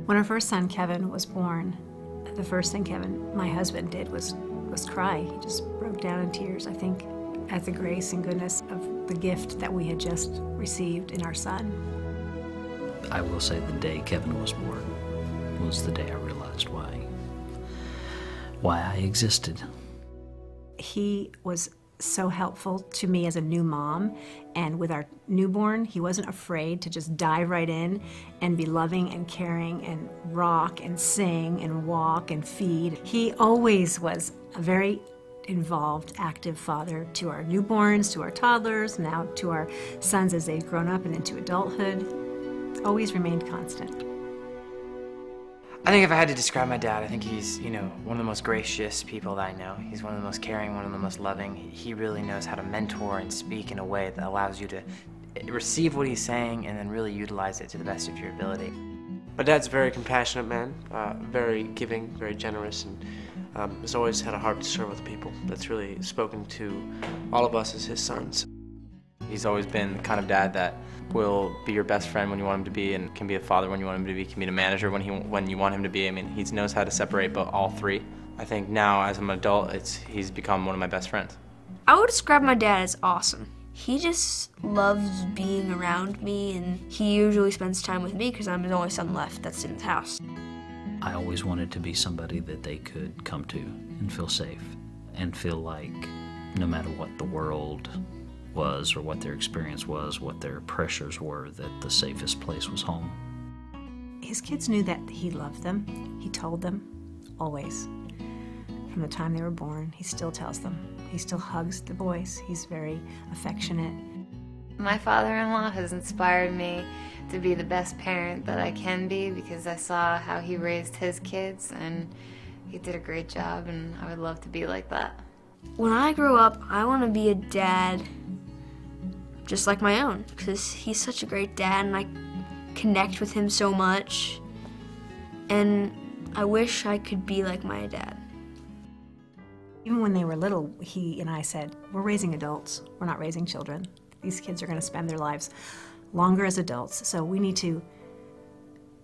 When our first son, Kevin, was born, the first thing Kevin, my husband, did was cry. He just broke down in tears, I think, at the grace and goodness of the gift that we had just received in our son. I will say the day Kevin was born was the day I realized why I existed. He was so helpful to me as a new mom, and with our newborn, he wasn't afraid to just dive right in and be loving and caring and rock and sing and walk and feed. He always was a very involved, active father to our newborns, to our toddlers, now to our sons as they've grown up and into adulthood. Always remained constant. I think if I had to describe my dad, I think he's, one of the most gracious people that I know. He's one of the most caring, one of the most loving. He really knows how to mentor and speak in a way that allows you to receive what he's saying and then really utilize it to the best of your ability. My dad's a very compassionate man, very giving, very generous, and has always had a heart to serve other people. That's really spoken to all of us as his sons. He's always been the kind of dad that will be your best friend when you want him to be, and can be a father when you want him to be, can be a manager when you want him to be. I mean, he knows how to separate both all three. I think now, as I'm an adult, he's become one of my best friends. I would describe my dad as awesome. He just loves being around me, and he usually spends time with me because I'm his only son left that's in his house. I always wanted to be somebody that they could come to and feel safe and feel like no matter what the world was or what their experience was, what their pressures were, that the safest place was home. His kids knew that he loved them. He told them, always. From the time they were born, he still tells them. He still hugs the boys. He's very affectionate. My father-in-law has inspired me to be the best parent that I can be because I saw how he raised his kids, and he did a great job, and I would love to be like that. When I grow up, I want to be a dad just like my own, because he's such a great dad and I connect with him so much, and I wish I could be like my dad. Even when they were little, he and I said, we're raising adults, we're not raising children. These kids are going to spend their lives longer as adults, so we need to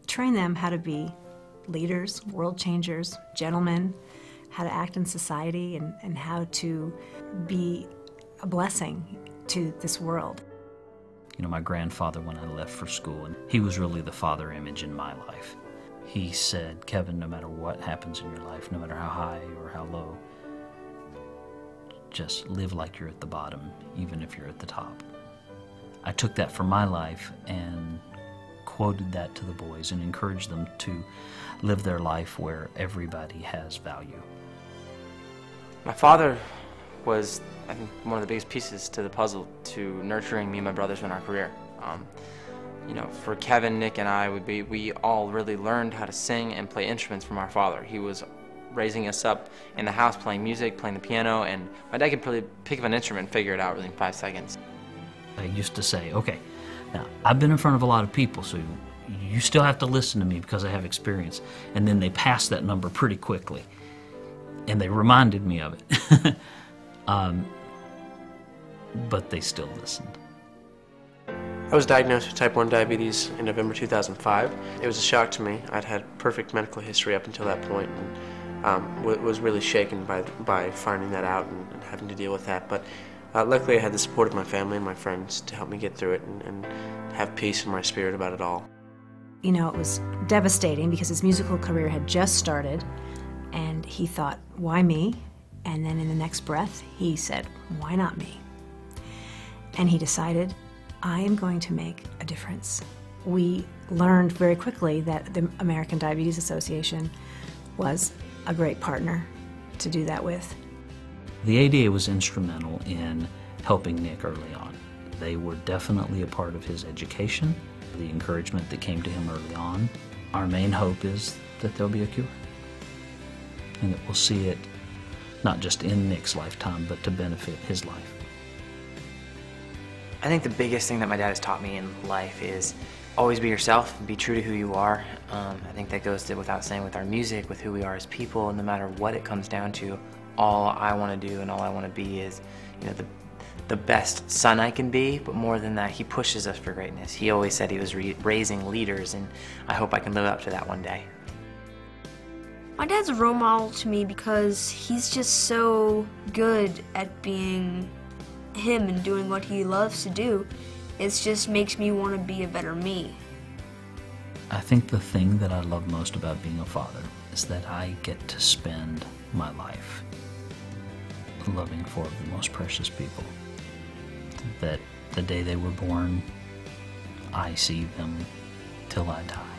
train them how to be leaders, world changers, gentlemen, how to act in society, and how to be a blessing to this world. My grandfather, when I left for school, and he was really the father image in my life. He said, Kevin, no matter what happens in your life, no matter how high or how low, just live like you're at the bottom, even if you're at the top. I took that for my life and quoted that to the boys and encouraged them to live their life where everybody has value. My father was, I think, one of the biggest pieces to the puzzle to nurturing me and my brothers in our career. For Kevin, Nick, and I, we all really learned how to sing and play instruments from our father. He was raising us up in the house playing music, playing the piano, and my dad could really pick up an instrument and figure it out really in 5 seconds. I used to say, okay, now I've been in front of a lot of people, so you still have to listen to me because I have experience. And then they passed that number pretty quickly, and they reminded me of it. But they still listened. I was diagnosed with type 1 diabetes in November 2005. It was a shock to me. I'd had perfect medical history up until that point, and was really shaken by finding that out and having to deal with that. But luckily I had the support of my family and my friends to help me get through it and have peace in my spirit about it all. It was devastating because his musical career had just started, and he thought, why me? And then in the next breath, he said, why not me? And he decided, I am going to make a difference. We learned very quickly that the American Diabetes Association was a great partner to do that with. The ADA was instrumental in helping Nick early on. They were definitely a part of his education, the encouragement that came to him early on. Our main hope is that there'll be a cure, and that we'll see it not just in Nick's lifetime, but to benefit his life. I think the biggest thing that my dad has taught me in life is always be yourself, be true to who you are. I think that goes without saying with our music, with who we are as people, and no matter what it comes down to, all I want to do and all I want to be is, the best son I can be, but more than that, he pushes us for greatness. He always said he was raising leaders, and I hope I can live up to that one day. My dad's a role model to me because he's just so good at being him and doing what he loves to do. It just makes me want to be a better me. I think the thing that I love most about being a father is that I get to spend my life loving four of the most precious people. That the day they were born, I see them till I die.